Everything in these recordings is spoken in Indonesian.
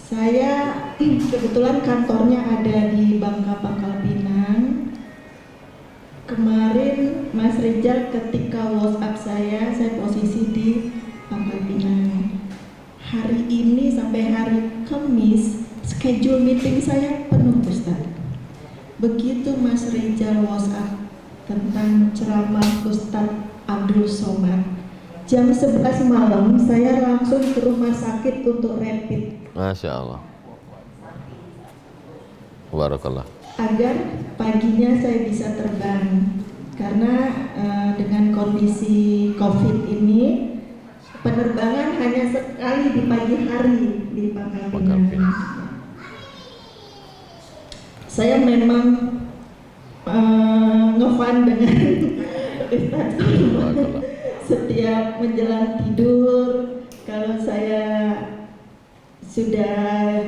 Saya kebetulan kantornya ada di Bangka Pangkal Pinang. Kemarin Mas Rizal ketika WhatsApp saya posisi di Pangkal Pinang. Hari ini sampai hari Kamis, schedule meeting saya penuh, Ustaz. Begitu Mas Rizal WhatsApp tentang ceramah Ustaz Abdul Somad, jam 11 malam saya langsung ke rumah sakit untuk rapid. Masya Allah. Barakallah. Agar paginya saya bisa terbang. Karena dengan kondisi COVID ini, penerbangan hanya sekali di pagi hari di Pangkal Pinang. Saya memang ngefan dengan Ustaz. Setiap menjelang tidur, kalau saya sudah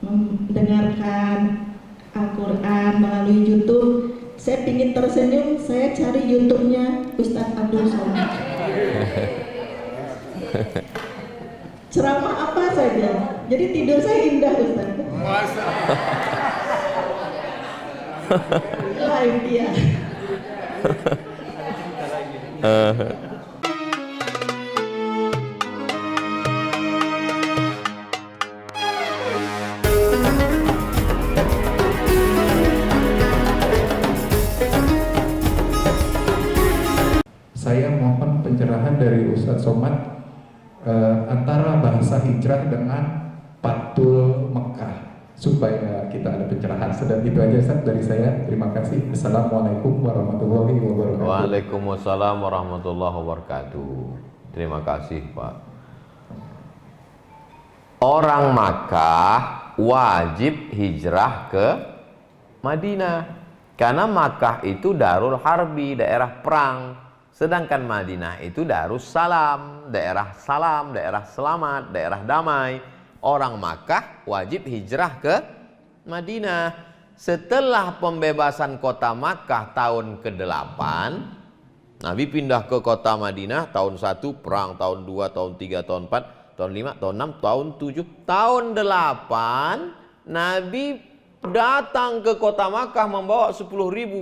mendengarkan Al-Quran melalui YouTube, saya ingin tersenyum, saya cari YouTube-nya Ustaz Abdul Somad. Ceramah apa saja, jadi tidur saya indah, Ustaz. Live dia. Saya mohon pencerahan dari Ustadz Somad antara bahasa hijrah dengan Patul Mekah supaya kita ada pencerahan. Sedang itu aja Ustadz dari saya. Terima kasih. Assalamualaikum warahmatullahi wabarakatuh. Waalaikumsalam warahmatullahi wabarakatuh. Terima kasih Pak. Orang Makkah wajib hijrah ke Madinah karena Makkah itu Darul Harbi, daerah perang. Sedangkan Madinah itu Darussalam, daerah salam, daerah selamat, daerah damai. Orang Makkah wajib hijrah ke Madinah. Setelah pembebasan kota Makkah tahun ke-8, Nabi pindah ke kota Madinah tahun 1 perang, tahun 2, tahun 3, tahun 4, tahun 5, tahun 6, tahun 7. Tahun 8 Nabi datang ke kota Makkah membawa 10.000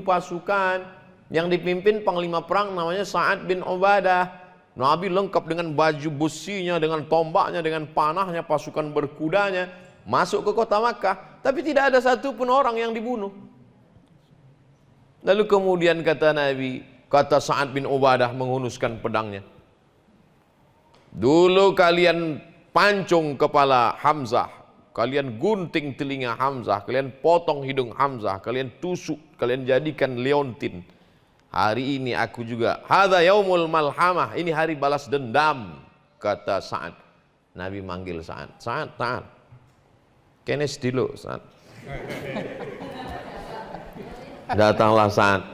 pasukan yang dipimpin panglima perang namanya Sa'ad bin Ubadah. Nabi lengkap dengan baju besinya, dengan tombaknya, dengan panahnya, pasukan berkudanya, masuk ke kota Makkah, tapi tidak ada satu pun orang yang dibunuh. Lalu kemudian kata Nabi, kata Sa'ad bin Ubadah menghunuskan pedangnya, dulu kalian pancung kepala Hamzah, kalian gunting telinga Hamzah, kalian potong hidung Hamzah, kalian tusuk, kalian jadikan leontin. Hari ini aku juga, hadza yaumul malhamah, ini hari balas dendam, kata Sa'ad. Nabi manggil Sa'ad, Sa'ad, Sa'ad, kenes dulu Sa'ad. Datanglah Sa'ad.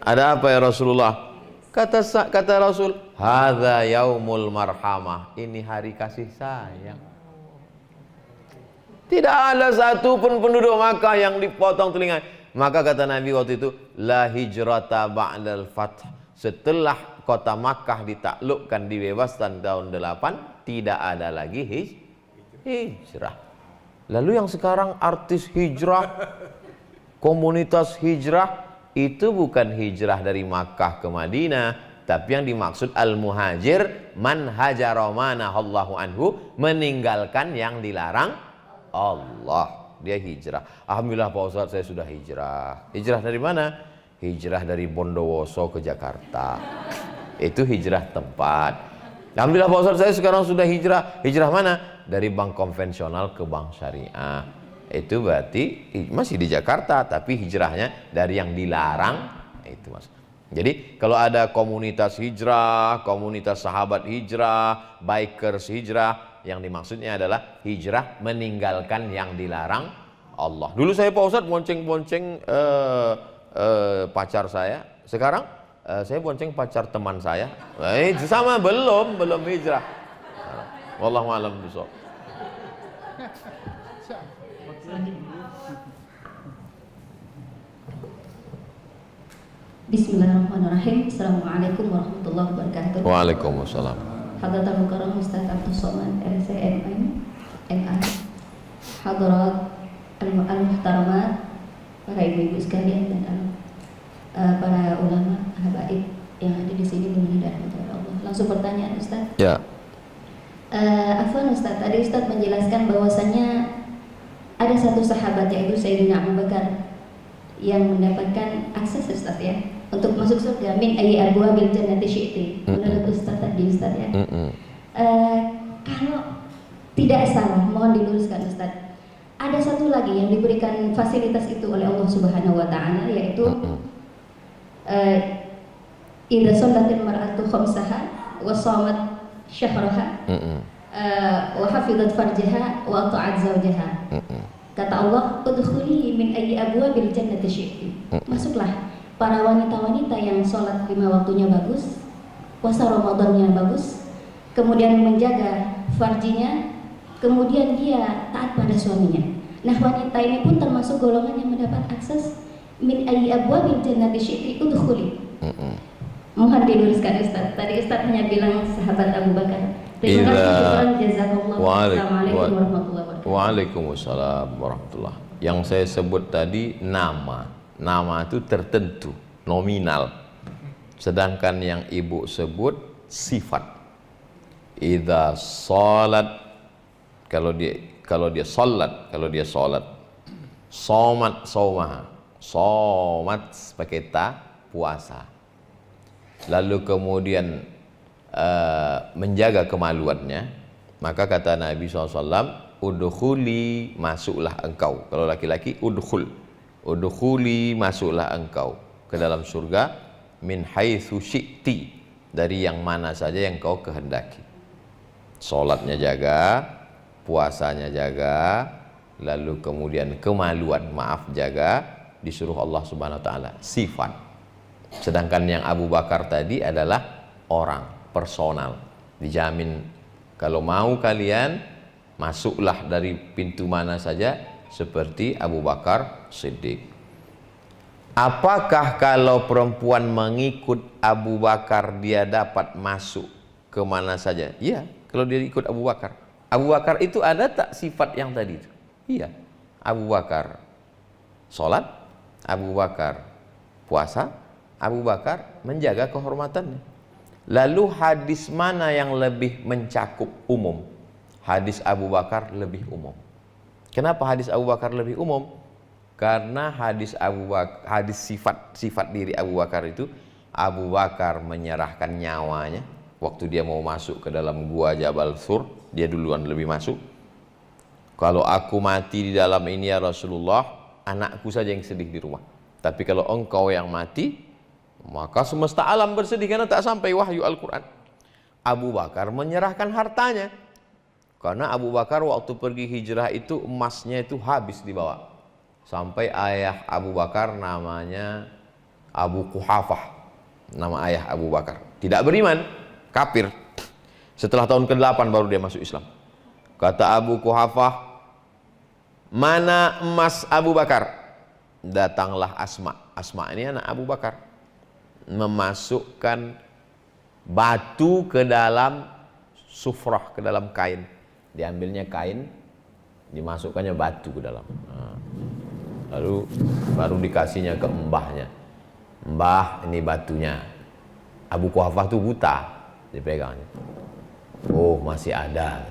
Ada apa ya Rasulullah? Kata Rasul, hadza yaumul marhamah, ini hari kasih sayang. Tidak ada satu pun penduduk Makkah yang dipotong telinga. Maka kata Nabi waktu itu, la hijrata ba'dal fath. Setelah kota Makkah ditaklukkan, dibebaskan tahun 8, tidak ada lagi hijrah. Lalu yang sekarang artis hijrah, komunitas hijrah, itu bukan hijrah dari Makkah ke Madinah, tapi yang dimaksud al-muhajir, man hajara manahallahu anhu, meninggalkan yang dilarang Allah. Dia hijrah. Alhamdulillah Pak Ustadz, saya sudah hijrah. Hijrah dari mana? Hijrah dari Bondowoso ke Jakarta. Itu hijrah tempat. Alhamdulillah Pak Ustadz, saya sekarang sudah hijrah. Hijrah mana? Dari bank konvensional ke bank syariah. Itu berarti masih di Jakarta, tapi hijrahnya dari yang dilarang. Itu mas. Jadi kalau ada komunitas hijrah, komunitas sahabat hijrah, bikers hijrah, yang dimaksudnya adalah hijrah meninggalkan yang dilarang Allah. Dulu saya Pak Ustadz bonceng-bonceng pacar saya. Sekarang saya bonceng pacar teman saya. Sama belum hijrah. Wallahu a'lam bishawab. Bismillahirrahmanirrahim. Assalamualaikum warahmatullahi wabarakatuh. Waalaikumsalam. Hadratul Mukarram Ustaz Abdul Somad, LCMM, MA. hadirat al-muhtaramat, para ibu-ibu sekalian dan para ulama, habaib yang ada di sini mudah-mudahan dirahmati Allah. Langsung pertanyaan Ustaz. Ya. Afwan Ustaz, tadi Ustaz menjelaskan bahwasannya ada satu sahabat yaitu Sayyidina Abu Bakar yang mendapatkan akses Ustaz ya untuk masuk surga min ayyi abwabil jannati syi'ti. Menurut Ustaz tadi Ustaz ya. Kalau tidak salah, mohon diluruskan Ustaz. Ada satu lagi yang diberikan fasilitas itu oleh Allah Subhanahu wa taala yaitu idza shallatil mar'atu khamsaha wa shamat syahraha wa hafizat farjaha wa ata'at zawjaha. Kata Allah, udkhuli min ayyi abwabil jannati syi'ti. Masuklah para wanita-wanita yang sholat 5 waktunya bagus, puasa Ramadannya bagus, kemudian menjaga farjinya, kemudian dia taat pada suaminya. Nah, wanita ini pun termasuk golongan yang mendapat akses min ayyi abwabil jannati syi'ti udkhuli. Mohon diluruskan Ustaz. Tadi Ustaz hanya bilang sahabat Abu Bakar. Terima kasih, jazakallahu khairan. Assalamualaikum warahmatullahi wabarakatuh. Waalaikumsalam warahmatullahi. Yang saya sebut tadi nama. Nama itu tertentu, nominal. Sedangkan yang ibu sebut sifat. Idza shalat, kalau dia salat, somat saumaha, somat pakai ta, puasa. Lalu kemudian menjaga kemaluannya, maka kata Nabi SAW, udkhuli, masuklah engkau. Kalau laki-laki udkhul, udkhuli, masuklah engkau ke dalam surga, min haitsu syi'ti, dari yang mana saja yang kau kehendaki. Salatnya jaga, puasanya jaga, lalu kemudian kemaluan, maaf, jaga, disuruh Allah Subhanahu wa taala, sifat. Sedangkan yang Abu Bakar tadi adalah orang, personal, dijamin kalau mau kalian masuklah dari pintu mana saja seperti Abu Bakar Siddiq. Apakah kalau perempuan mengikut Abu Bakar dia dapat masuk ke mana saja? Iya, kalau dia ikut Abu Bakar. Abu Bakar itu ada tak sifat yang tadi itu? Iya. Abu Bakar sholat, Abu Bakar puasa, Abu Bakar menjaga kehormatannya. Lalu hadis mana yang lebih mencakup umum? Hadis Abu Bakar lebih umum. Kenapa hadis Abu Bakar lebih umum? Karena hadis sifat diri Abu Bakar itu, Abu Bakar menyerahkan nyawanya waktu dia mau masuk ke dalam gua Jabal Sur, dia duluan lebih masuk. Kalau aku mati di dalam ini ya Rasulullah, anakku saja yang sedih di rumah. Tapi kalau engkau yang mati, maka semesta alam bersedih karena tak sampai wahyu Al-Quran. Abu Bakar menyerahkan hartanya. Karena Abu Bakar waktu pergi hijrah itu emasnya itu habis dibawa. Sampai ayah Abu Bakar namanya Abu Quhafah. Nama ayah Abu Bakar. Tidak beriman, kafir. Setelah tahun ke-8 baru dia masuk Islam. Kata Abu Quhafah, mana emas Abu Bakar? Datanglah Asma. Asma ini anak Abu Bakar. Memasukkan batu ke dalam sufrah, ke dalam kain. Diambilnya kain, dimasukkannya batu ke dalam. Lalu baru dikasihnya ke mbahnya. Mbah, ini batunya. Abu Quhafah itu buta, dipegangnya. Oh, masih ada.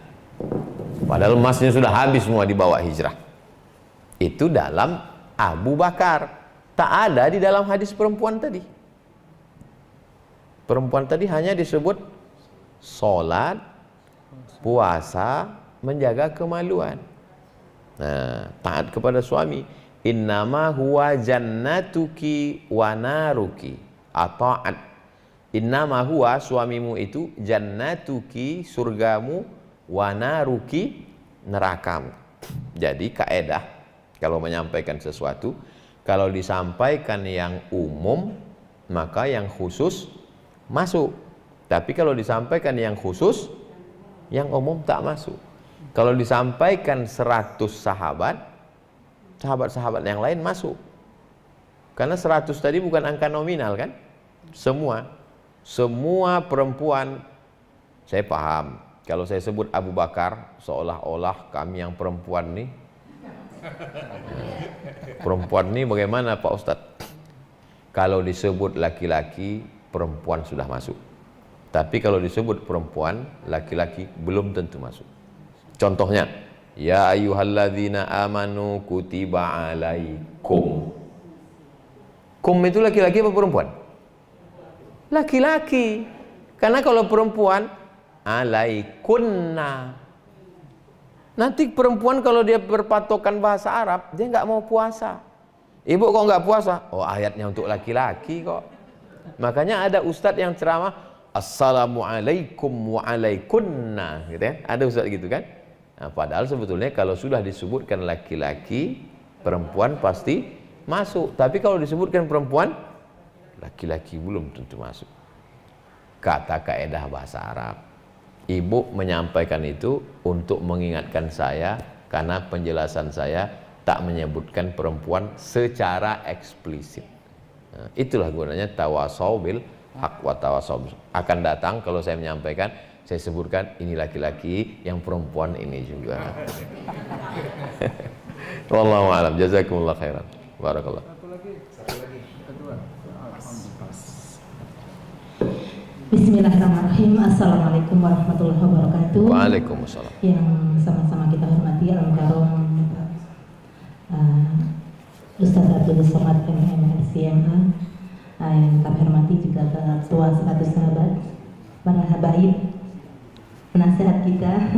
Padahal emasnya sudah habis semua dibawa hijrah. Itu dalam Abu Bakar. Tak ada di dalam hadis perempuan tadi. Perempuan tadi hanya disebut sholat, puasa, menjaga kemaluan. Nah, taat kepada suami. Innama huwa jannatuki wa naruki. Ata'at. Innama huwa, suamimu itu, jannatuki, surgamu, wa naruki, nerakamu. Jadi kaedah kalau menyampaikan sesuatu, kalau disampaikan yang umum, maka yang khusus masuk. Tapi kalau disampaikan yang khusus, yang umum tak masuk. Kalau disampaikan 100 sahabat, sahabat-sahabat yang lain masuk. Karena 100 tadi bukan angka nominal kan? Semua perempuan, saya paham. Kalau saya sebut Abu Bakar, seolah-olah kami yang perempuan nih Perempuan ini bagaimana Pak Ustadz? Kalau disebut laki-laki, perempuan sudah masuk. Tapi kalau disebut perempuan, laki-laki belum tentu masuk. Contohnya, ya ayyuhalladzina amanu kutiba alaikum. Kum itu laki-laki apa perempuan? Laki-laki. Karena kalau perempuan, alaikunna. Nanti perempuan kalau dia berpatokan bahasa Arab, dia nggak mau puasa. Ibu kok nggak puasa? Oh, ayatnya untuk laki-laki kok. Makanya ada ustadz yang ceramah, assalamualaikum wa alaikunna, gitu ya. Ada ustadz gitu kan? Nah, padahal sebetulnya kalau sudah disebutkan laki-laki, perempuan pasti masuk. Tapi kalau disebutkan perempuan, laki-laki belum tentu masuk. Kata kaedah bahasa Arab. Ibu menyampaikan itu untuk mengingatkan saya karena penjelasan saya tak menyebutkan perempuan secara eksplisit. Nah, itulah gunanya tawasau bil haq wa tawasau. Akan datang kalau saya menyampaikan, saya sebutkan ini laki-laki, yang perempuan ini juga. Wallahu a'lam. Jazakumullah khairan. Barakallah. Bismillahirrahmanirrahim. Assalamualaikum warahmatullahi wabarakatuh. Waalaikumsalam. Yang sama-sama kita hormati Al-Mukarram Ustaz Abdul Somad MMRCMA, yang kami hormati juga Ketua 100 Sahabat, para habaib, penasehat kita,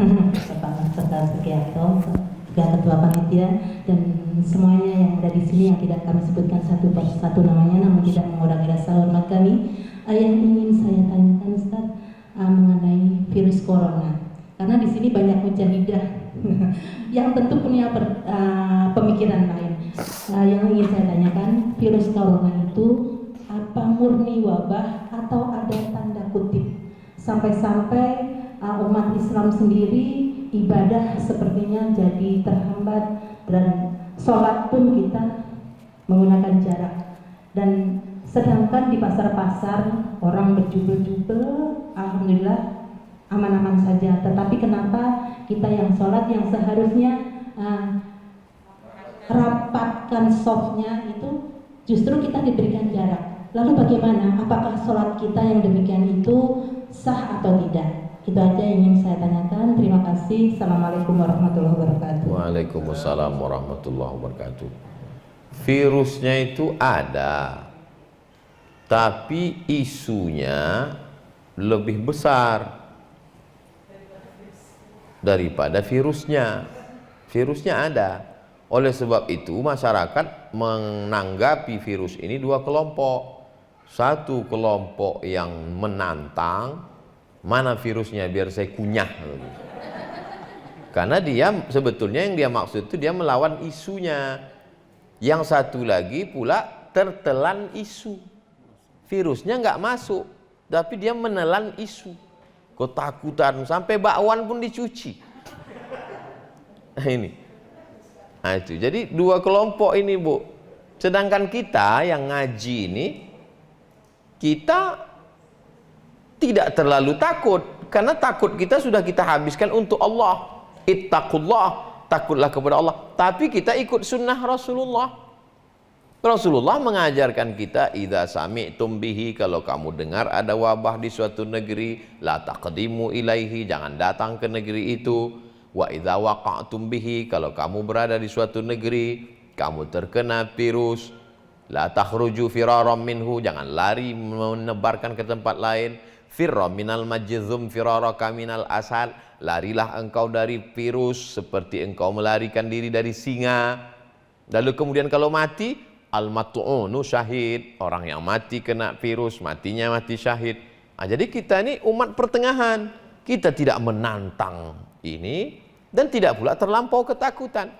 Bapak Ustaz Sugiarto, juga Ketua Panitia, dan semuanya yang ada di sini yang tidak kami sebutkan satu persatu namanya, namun tidak mengurangi rasa hormat kami. Yang ingin saya tanyakan Ustaz mengenai virus corona, karena di sini banyak mujahidah yang tentu punya pemikiran lain. Yang ingin saya tanyakan, virus corona itu apa murni wabah atau ada tanda kutip? Sampai-sampai umat Islam sendiri ibadah sepertinya jadi terhambat, dan sholat pun kita menggunakan jarak. Dan sedangkan di pasar-pasar orang berjubel-jubel, alhamdulillah aman-aman saja. Tetapi kenapa kita yang sholat yang seharusnya rapatkan softnya itu justru kita diberikan jarak? Lalu bagaimana? Apakah sholat kita yang demikian itu sah atau tidak? Itu aja yang ingin saya tanyakan. Terima kasih. Assalamualaikum warahmatullahi wabarakatuh. Waalaikumsalam warahmatullahi wabarakatuh. Virusnya itu ada, tapi isunya lebih besar daripada virusnya. Virusnya ada. Oleh sebab itu masyarakat menanggapi virus ini dua kelompok. Satu kelompok yang menantang, mana virusnya biar saya kunyah. Karena dia sebetulnya yang dia maksud itu dia melawan isunya. Yang satu lagi pula tertelan isu. Virusnya nggak masuk, tapi dia menelan isu. Ketakutan sampai bakwan pun dicuci. Nah ini. Nah itu. Jadi dua kelompok ini, Bu. Sedangkan kita yang ngaji ini, kita tidak terlalu takut, karena takut kita sudah kita habiskan untuk Allah. Ittaqullah, takutlah kepada Allah. Tapi kita ikut sunnah Rasulullah. Rasulullah mengajarkan kita, idza sami'tum bihi, kalau kamu dengar ada wabah di suatu negeri, la taqdimu ilaihi, jangan datang ke negeri itu. Wa idza waqa'tum bihi, kalau kamu berada di suatu negeri, kamu terkena virus, la takhruju firaram minhu, jangan lari menebarkan ke tempat lain. Firra minal majzum firaraka minal asad, larilah engkau dari virus seperti engkau melarikan diri dari singa. Lalu kemudian kalau mati, al-mat'unu syahid, orang yang mati kena virus, matinya mati syahid. Nah, jadi kita ini umat pertengahan, kita tidak menantang ini dan tidak pula terlampau ketakutan.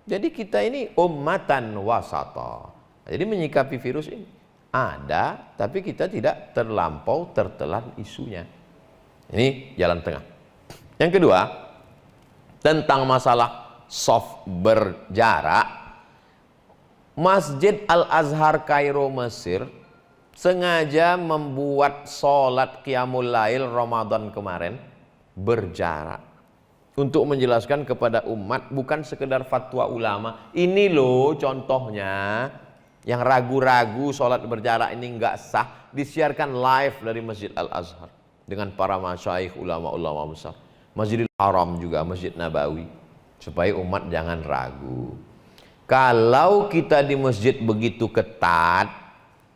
Jadi kita ini ummatan wasata. Nah, jadi menyikapi virus ini ada, tapi kita tidak terlampau tertelan isunya. Ini jalan tengah. Yang kedua, tentang masalah soft berjarak. Masjid Al-Azhar Kairo Mesir sengaja membuat sholat Qiyamul Lail Ramadan kemarin berjarak untuk menjelaskan kepada umat, bukan sekedar fatwa ulama. Ini loh contohnya, yang ragu-ragu sholat berjarak ini nggak sah, disiarkan live dari Masjid Al-Azhar dengan para masyaikh ulama-ulama besar, Masjidil Haram juga, Masjid Nabawi, supaya umat jangan ragu. Kalau kita di masjid begitu ketat,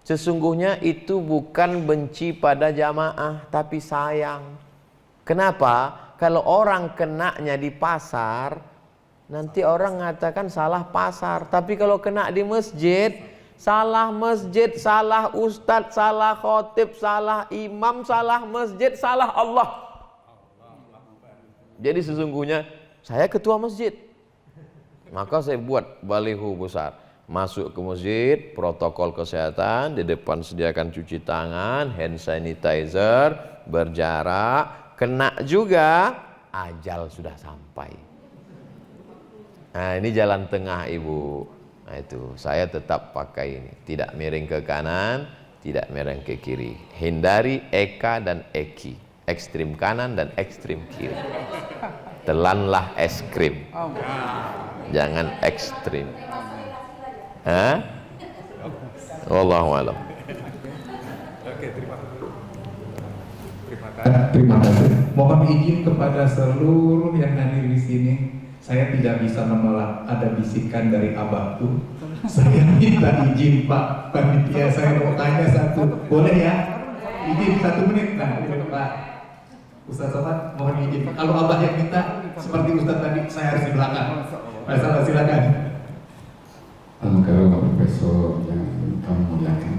sesungguhnya itu bukan benci pada jamaah, tapi sayang. Kenapa? Kalau orang kenanya di pasar, nanti orang mengatakan salah pasar. Tapi kalau kena di masjid, salah masjid, salah ustadz, salah khotib, salah imam, salah masjid, salah Allah. Jadi sesungguhnya saya ketua masjid, maka saya buat baliho besar. Masuk ke masjid, protokol kesehatan, di depan sediakan cuci tangan, hand sanitizer, berjarak. Kena juga, ajal sudah sampai. Nah ini jalan tengah ibu. Nah itu, saya tetap pakai ini. Tidak miring ke kanan, tidak miring ke kiri. Hindari eka dan eki, ekstrim kanan dan ekstrim kiri. Telanlah es krim, jangan ekstrim. Hah? Wallahu a'lam. Terima kasih. Mohon izin kepada seluruh yang hadir di sini. Saya tidak bisa menolak ada bisikan dari abahku. Saya minta izin Pak Panitia, saya mau tanya satu. Boleh ya? Izin 1 menit. Nah, Pak Ustaz Somad, mohon izin. Kalau abah yang minta, seperti Ustaz tadi, saya harus di belakang. Masalah silakan. Kalau Pak Profesor yang kami muliakan,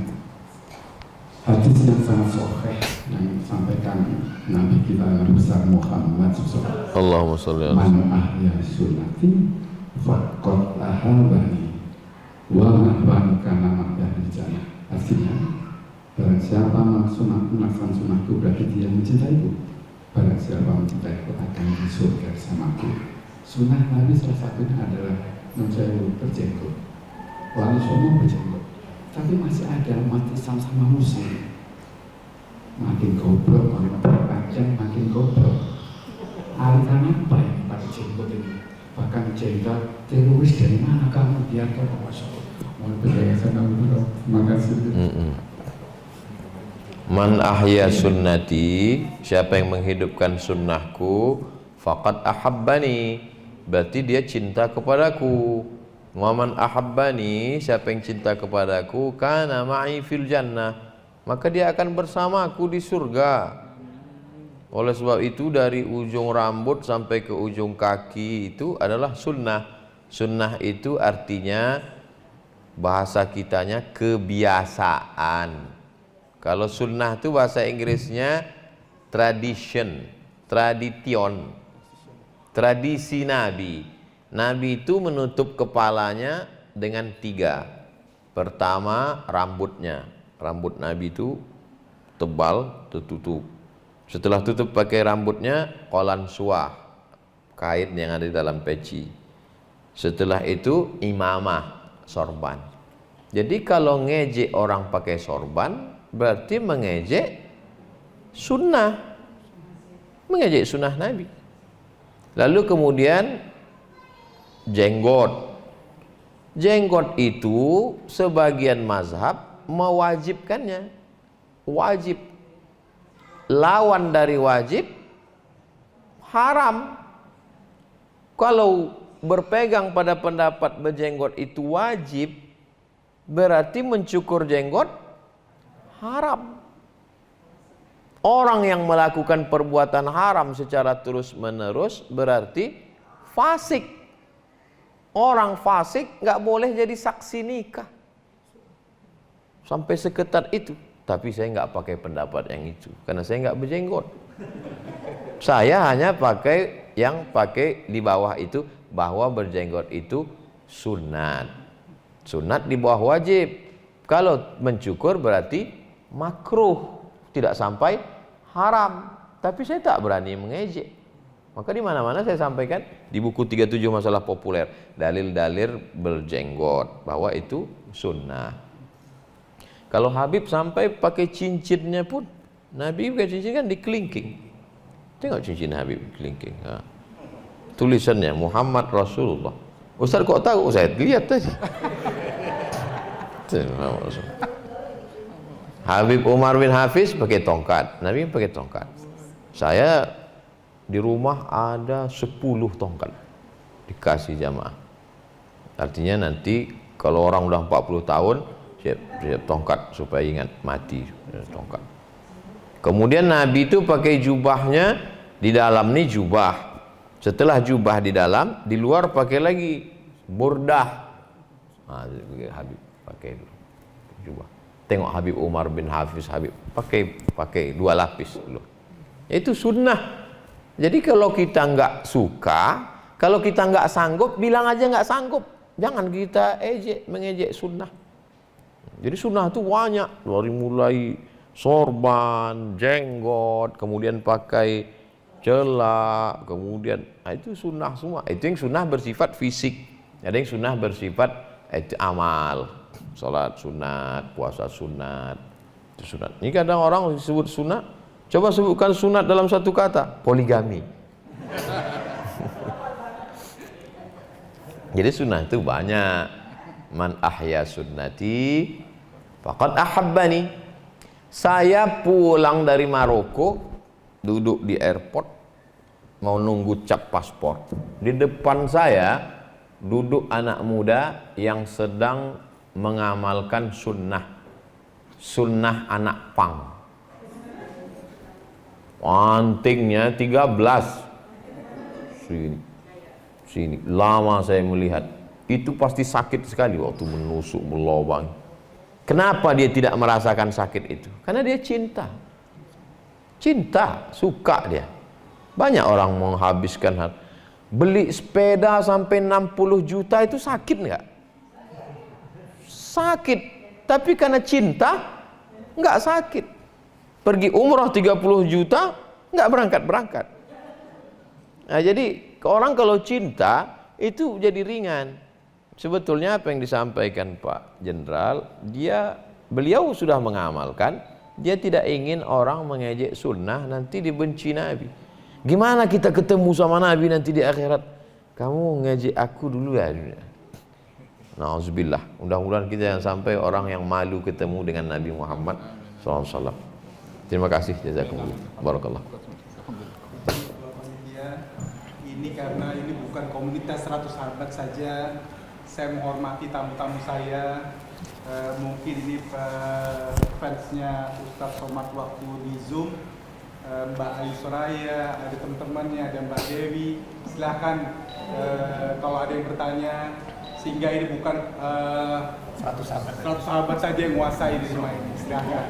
hadis yang sangat sahih yang disampaikan Nabi kita Nabi besar Muhammad SAW. Allahumma sholli ala Man ahya sunnati faqad ahabani wa man kana mahdi jannah. Artinya, barang siapa melaksanakan sunnahku berarti dia mencintaiku. Barang siapa mencintaiku akan di surga bersamaku. Sunnah Nabi salah satunya adalah menjauhi berjenggot. Lalu semua berjenggot. Tapi masih ada umat Islam sama muslim, makin goblok, makin terpanjang, makin goblok. Aliran apa yang pakai jenggot ini? Bahkan jenggot teroris dari mana kamu biarkan masuk? Mohon penjelasan dulu. Terima kasih. Man ahya sunnati, siapa yang menghidupkan sunnahku, faqad ahabbani, berarti dia cinta kepadaku. Waman ahabbani, siapa yang cinta kepadaku, kana ma'i fil jannah, maka dia akan bersamaku di surga. Oleh sebab itu dari ujung rambut sampai ke ujung kaki itu adalah sunnah. Sunnah itu artinya bahasa kitanya kebiasaan. Kalau sunnah itu bahasa Inggrisnya tradition, tradition, tradisi Nabi. Nabi itu menutup kepalanya dengan 3. Pertama, rambutnya. Rambut Nabi itu tebal, tertutup. Setelah tutup pakai rambutnya, qolan suah, kain yang ada di dalam peci. Setelah itu, imamah, sorban. Jadi kalau ngejek orang pakai sorban, berarti mengejek sunnah. Mengejek sunnah Nabi. Lalu kemudian jenggot. Jenggot itu sebagian mazhab mewajibkannya. Wajib. Lawan dari wajib haram. Kalau berpegang pada pendapat berjenggot itu wajib, berarti mencukur jenggot haram. Orang yang melakukan perbuatan haram secara terus-menerus berarti fasik. Orang fasik nggak boleh jadi saksi nikah. Sampai seketat itu. Tapi saya nggak pakai pendapat yang itu, karena saya nggak berjenggot. Saya hanya pakai yang pakai di bawah itu, bahwa berjenggot itu sunat. Sunat di bawah wajib. Kalau mencukur berarti makruh, tidak sampai haram. Tapi saya tak berani mengejek. Maka di mana-mana saya sampaikan di buku 37 masalah populer, dalil-dalil berjenggot bahwa itu sunnah. Kalau Habib sampai pakai cincinnya pun, Nabi pakai cincin kan dikelingking. Tengok cincin Habib kelingking. tulisannya Muhammad Rasulullah. Ustaz kok tahu? Saya lihat tadi. Habib Umar bin Hafiz pakai tongkat, Nabi pakai tongkat. Saya di rumah ada 10 tongkat dikasih jamaah. Artinya nanti kalau orang udah 40 tahun siap tongkat supaya ingat mati tongkat. Kemudian Nabi itu pakai jubahnya, di dalam nih jubah. Setelah jubah di dalam, di luar pakai lagi burdah. Nah, Habib pakai dulu jubah. Tengok Habib Umar bin Hafiz, Habib pakai 2 lapis dulu. Itu sunnah. Jadi kalau kita nggak suka, kalau kita nggak sanggup, bilang aja nggak sanggup. Jangan kita mengejek sunnah. Jadi sunnah itu banyak, dari mulai sorban, jenggot, kemudian pakai celak, kemudian itu sunnah semua. Itu yang sunnah bersifat fisik. Ada yang sunnah bersifat itu amal, salat sunat, puasa sunat, itu sunat. Ini kadang orang disebut sunat, coba sebutkan sunat dalam satu kata, poligami. Jadi sunnah itu banyak. Man ahya sunnati faqad ahabbani. Saya pulang dari Maroko, duduk di airport, mau nunggu cap paspor. Di depan saya duduk anak muda yang sedang mengamalkan sunnah anak pang. Antingnya 13. Sini. Lama saya melihat. Itu pasti sakit sekali waktu menusuk, melobang. Kenapa dia tidak merasakan sakit itu? Karena dia cinta. Cinta, suka dia. Banyak orang menghabiskan hal. Beli sepeda sampai 60 juta itu sakit nggak? Sakit. Tapi karena cinta, nggak sakit. Pergi umrah 30 juta, nggak berangkat-berangkat. Nah, jadi orang kalau cinta, itu jadi ringan. Sebetulnya apa yang disampaikan Pak Jenderal, beliau sudah mengamalkan, dia tidak ingin orang mengejek sunnah, nanti dibenci Nabi. Gimana kita ketemu sama Nabi nanti di akhirat? Kamu ngejek aku dulu ya. Nauzubillah. Mudah-mudahan kita yang sampai orang yang malu ketemu dengan Nabi Muhammad SAW. Terima kasih, jazakumullah. Barakallah. Ini karena ini bukan komunitas 100 sahabat saja. Saya menghormati tamu-tamu saya. Mungkin ini fansnya Ustadz Somad waktu di Zoom. Mbak Ayu Soraya, ada teman-temannya, ada Mbak Dewi. Silahkan kalau ada yang bertanya, sehingga ini bukan 100 sahabat saja yang menguasai di semua ini. Silahkan.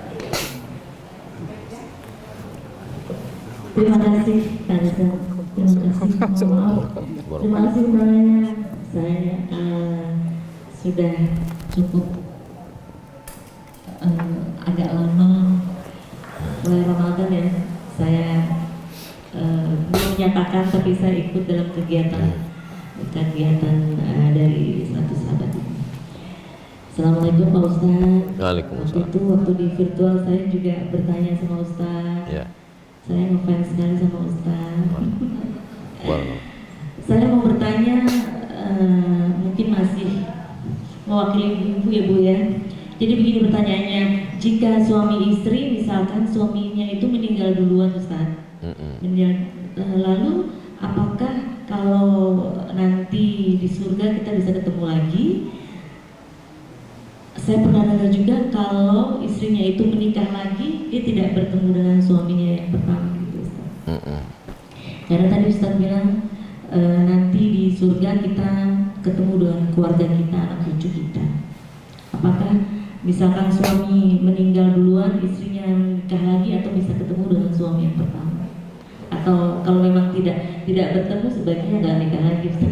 Terima kasih Kanza. Terima kasih banyak. Saya sudah cukup agak lama mulai Ramadan ya. Saya belum menyatakan, tapi saya ikut dalam kegiatan dari 100 sahabat ini. Assalamualaikum Pak Ustaz. Waalaikumsalam. Waktu di virtual saya juga bertanya sama Ustaz. Ya. Saya ngefans sekali sama Ustaz. Wow. Saya mau bertanya, mungkin masih mewakili ibu ya Bu ya. Jadi begini pertanyaannya, jika suami istri misalkan suaminya itu meninggal duluan Ustaz, lalu apakah kalau nanti di surga kita bisa ketemu lagi? Saya pernah dengar juga kalau istrinya itu menikah lagi, dia tidak bertemu dengan suaminya yang pertama gitu Ustaz. Karena tadi Ustaz bilang nanti di surga kita ketemu dengan keluarga kita, anak cucu kita. Apakah misalkan suami meninggal duluan, istrinya menikah lagi, atau bisa ketemu dengan suami yang pertama? Atau kalau memang tidak bertemu, sebaiknya nggak nikah lagi Ustaz.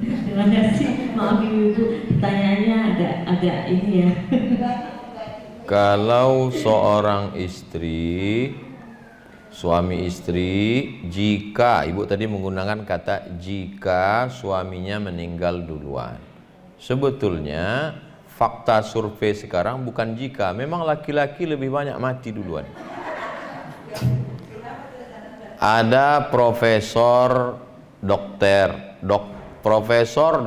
Terima kasih. Maaf Ibu, pertanyaannya agak ini ya. Kalau seorang suami istri, jika Ibu tadi menggunakan kata jika suaminya meninggal duluan, sebetulnya fakta survei sekarang bukan jika, memang laki-laki lebih banyak mati duluan. Ada profesor Profesor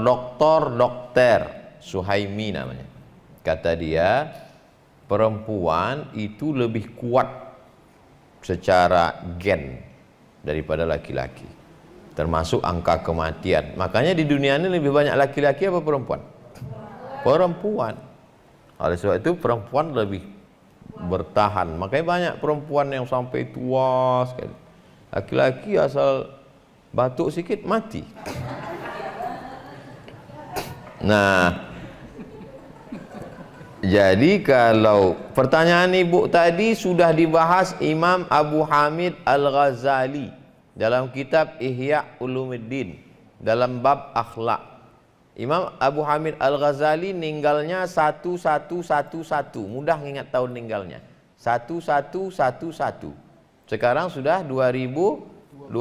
Dokter Suhaimi namanya. Kata dia, perempuan itu lebih kuat secara gen daripada laki-laki, termasuk angka kematian. Makanya di dunia ini lebih banyak laki-laki apa perempuan? Perempuan. Oleh sebab itu perempuan lebih bertahan. Makanya banyak perempuan yang sampai tua sekali. Laki-laki asal batuk sikit mati. Nah, jadi kalau pertanyaan ibu tadi sudah dibahas Imam Abu Hamid Al-Ghazali dalam kitab Ihya Ulumuddin dalam bab akhlak. Imam Abu Hamid Al-Ghazali meninggalnya 1111. Mudah ingat tahun meninggalnya. 1111. Sekarang sudah 2020.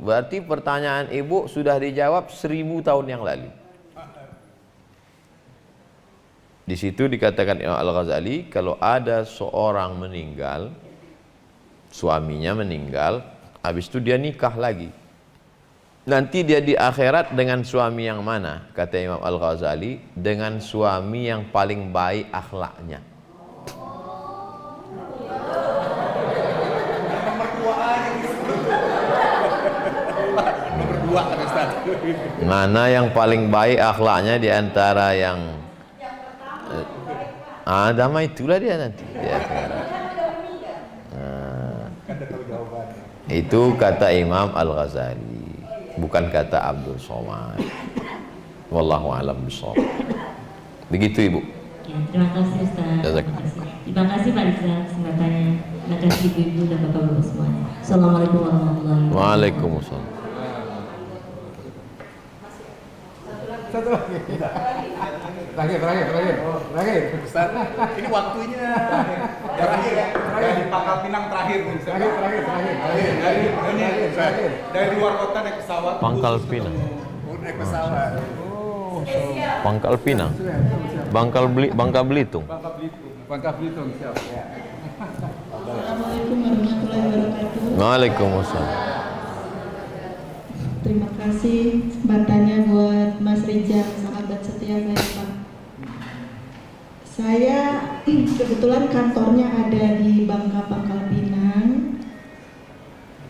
Berarti pertanyaan ibu sudah dijawab 1000 tahun yang lalu. Di situ dikatakan Imam Al-Ghazali, kalau ada seorang meninggal, suaminya meninggal, habis itu dia nikah lagi. Nanti dia di akhirat dengan suami yang mana? Kata Imam Al-Ghazali, dengan suami yang paling baik akhlaknya. Mana yang paling baik akhlaknya di antara yang Adama itulah dia nanti di akhirat. Itu kata Imam Al-Ghazali, bukan kata Abdul Somad. Wallahu a'lam bishawab. Begitu Ibu. Ya, terima kasih Ustaz. Terima kasih Pak Rizal kesempatannya. Terima kasih Ibu-ibu dan Bapak-bapak semuanya. Assalamualaikum warahmatullahi wabarakatuh. Waalaikumsalam. Satu lagi. Terakhir. Ustaz, ini waktunya. Terakhir. Dari Pangkal Pinang terakhir. Terakhir. Dari luar kota naik pesawat. Pangkal Pinang. Naik pesawat. Pangkal Pinang. Bangka Belitung. Bangka Belitung, siap. Assalamualaikum warahmatullahi wabarakatuh. Waalaikumsalam. Terima kasih kesempatannya buat Mas Rizal, sahabat setia saya Pak. Saya kebetulan kantornya ada di Bangka Pangkal Pinang.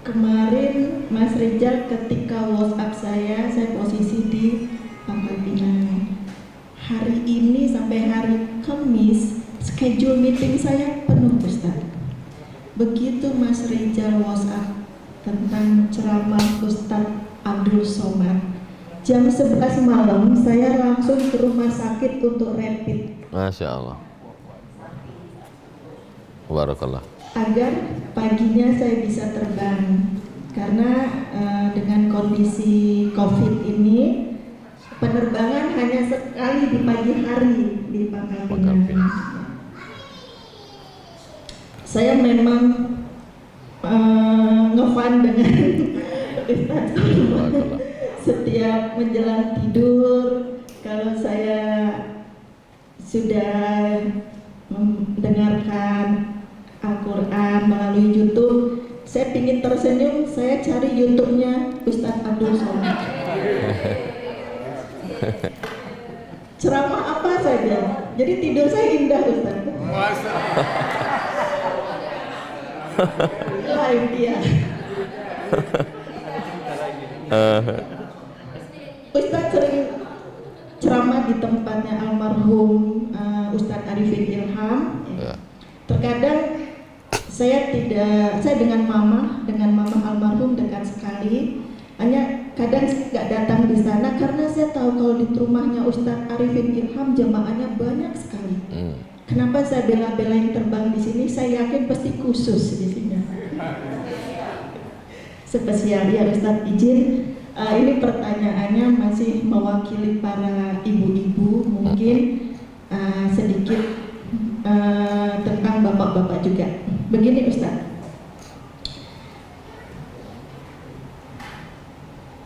Kemarin Mas Rizal ketika WhatsApp saya posisi di Pangkal Pinang. Hari ini sampai hari Kamis, schedule meeting saya penuh Ustaz. Begitu Mas Rizal WhatsApp tentang ceramah Ustaz Abdul Somad, jam 11 malam saya langsung ke rumah sakit untuk rapid. Masya Allah. Barakallah. Agar paginya saya bisa terbang. Karena dengan kondisi COVID ini, penerbangan hanya sekali di pagi hari di Pangkal Pinang. Saya memang ngefan dengan Ustaz. Setiap menjelang tidur, kalau saya sudah mendengarkan Al-Quran melalui YouTube, saya ingin tersenyum, saya cari YouTube-nya Ustaz Abdul Somad. Ceramah apa saja, jadi tidur saya indah Ustaz. Live dia. Ustaz sering ceramah di tempatnya almarhum Ustaz Arifin Ilham. Terkadang saya dengan mama almarhum dekat sekali. Hanya kadang saya nggak datang di sana karena saya tahu kalau di rumahnya Ustaz Arifin Ilham jamaahnya banyak sekali. Kenapa saya bela-belain terbang di sini? Saya yakin pasti khusus di sini. Spesial ya Ustaz, izin. Ini pertanyaannya masih mewakili para ibu-ibu, mungkin sedikit tentang bapak-bapak juga. Begini Ustaz,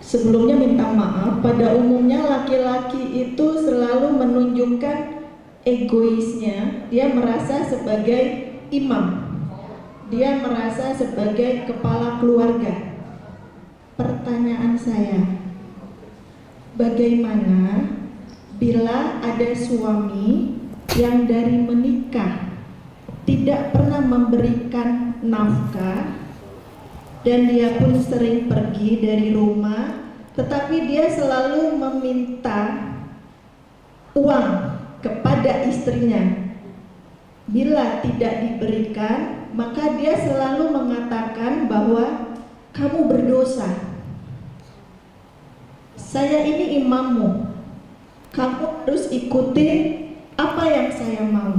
sebelumnya minta maaf, pada umumnya laki-laki itu selalu menunjukkan egoisnya, dia merasa sebagai imam, dia merasa sebagai kepala keluarga. pertanyaan saya, bagaimana bila ada suami yang dari menikah tidak pernah memberikan nafkah dan dia pun sering pergi dari rumah, tetapi dia selalu meminta uang kepada istrinya. Bila tidak diberikan, maka dia selalu mengatakan bahwa kamu berdosa. Saya ini imammu, kamu harus ikuti apa yang saya mau.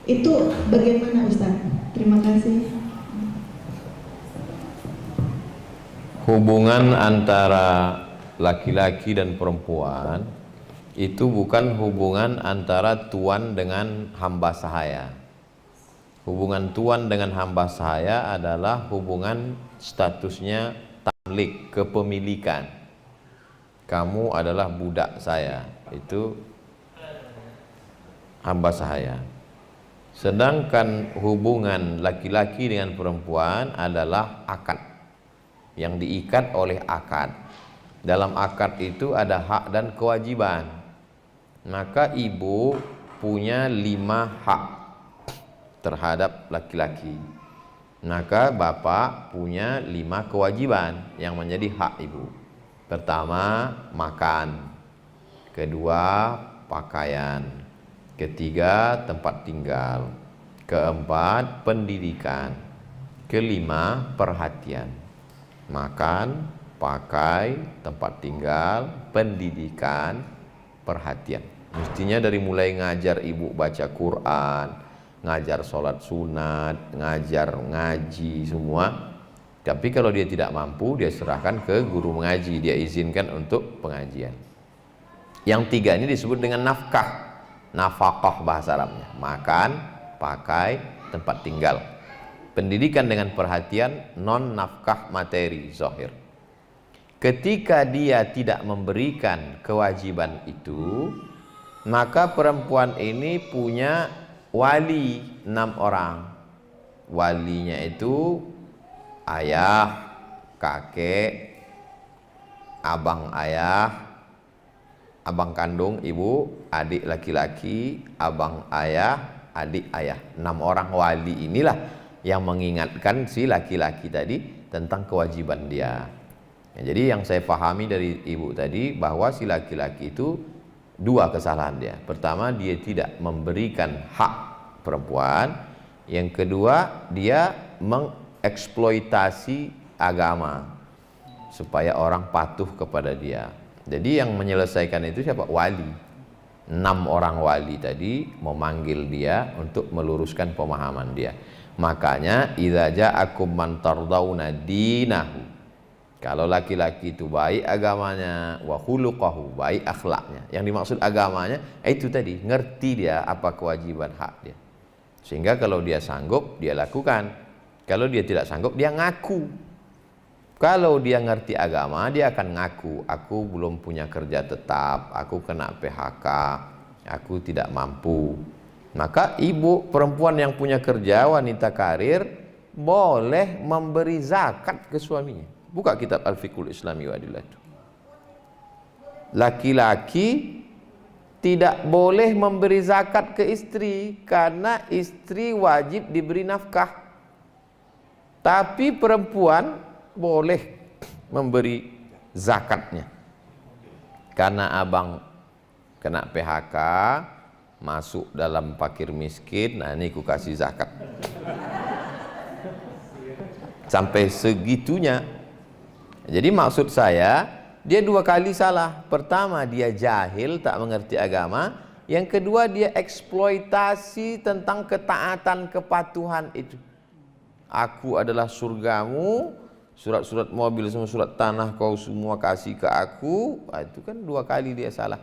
Itu bagaimana Ustaz? Terima kasih. Hubungan antara laki-laki dan perempuan itu bukan hubungan antara tuan dengan hamba sahaya. Hubungan tuan dengan hamba sahaya adalah hubungan statusnya tamlik, kepemilikan. Kamu adalah budak saya, itu hamba sahaya. Sedangkan hubungan laki-laki dengan perempuan adalah akad, yang diikat oleh akad. Dalam akad itu ada hak dan kewajiban. Maka ibu punya 5 hak terhadap laki-laki. Maka bapak punya 5 kewajiban yang menjadi hak ibu. Pertama, makan. Kedua, pakaian. Ketiga, tempat tinggal. Keempat, pendidikan. Kelima, perhatian. Makan, pakai, tempat tinggal, pendidikan, perhatian. Mestinya dari mulai ngajar ibu baca Quran, ngajar sholat sunat, ngajar ngaji semua. Tapi kalau dia tidak mampu, dia serahkan ke guru mengaji, dia izinkan untuk pengajian. Yang 3 ini disebut dengan nafkah. Nafkah bahasa Arabnya, makan, pakai, tempat tinggal. Pendidikan dengan perhatian, non nafkah materi zahir. Ketika dia tidak memberikan kewajiban itu, maka perempuan ini punya wali 6 orang. Walinya itu ayah, kakek, abang ayah, abang kandung ibu, adik laki-laki, abang ayah, adik ayah. 6 orang wali inilah yang mengingatkan si laki-laki tadi tentang kewajiban dia. Ya, jadi yang saya pahami dari ibu tadi bahwa si laki-laki itu 2 kesalahan dia. Pertama, dia tidak memberikan hak perempuan. Yang kedua, dia mengeksploitasi agama supaya orang patuh kepada dia. Jadi yang menyelesaikan itu siapa? Wali. 6 orang wali tadi memanggil dia untuk meluruskan pemahaman dia. Makanya idza ja'akum man tardawna dinahu. Kalau laki-laki itu baik agamanya, wa khuluquhu, baik akhlaknya. Yang dimaksud agamanya itu tadi, ngerti dia apa kewajiban hak dia. Sehingga kalau dia sanggup, dia lakukan. Kalau dia tidak sanggup, dia ngaku. Kalau dia ngerti agama, dia akan ngaku, aku belum punya kerja tetap, aku kena PHK, aku tidak mampu. Maka ibu perempuan yang punya kerja, wanita karir, boleh memberi zakat ke suaminya. Buka kitab Al-Fiqhul Islami wa Adillatu. Laki-laki tidak boleh memberi zakat ke istri karena istri wajib diberi nafkah. Tapi perempuan boleh memberi zakatnya. Karena abang kena PHK, masuk dalam fakir miskin, nah ini ku kasih zakat. Sampai segitunya. Jadi maksud saya, dia 2 kali salah. Pertama, dia jahil, tak mengerti agama. Yang kedua, dia eksploitasi tentang ketaatan, kepatuhan itu. Aku adalah surgamu, surat-surat mobil, semua surat tanah kau semua kasih ke aku. Itu kan 2 kali dia salah.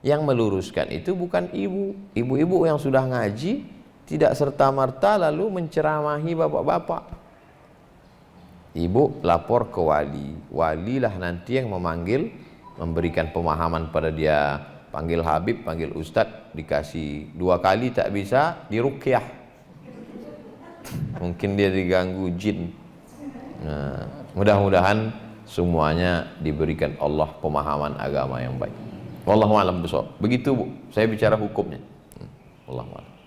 Yang meluruskan itu bukan ibu. Ibu-ibu yang sudah ngaji tidak serta-merta lalu menceramahi bapak-bapak. Ibu lapor ke wali. Walilah nanti yang memanggil, memberikan pemahaman pada dia. Panggil Habib, panggil Ustadz, dikasih 2 kali tak bisa, diruqyah. Mungkin dia diganggu jin. Nah, mudah-mudahan semuanya diberikan Allah pemahaman agama yang baik. Wallahu a'lam bishawab. Begitu Bu, saya bicara hukumnya. Wallahu a'lam.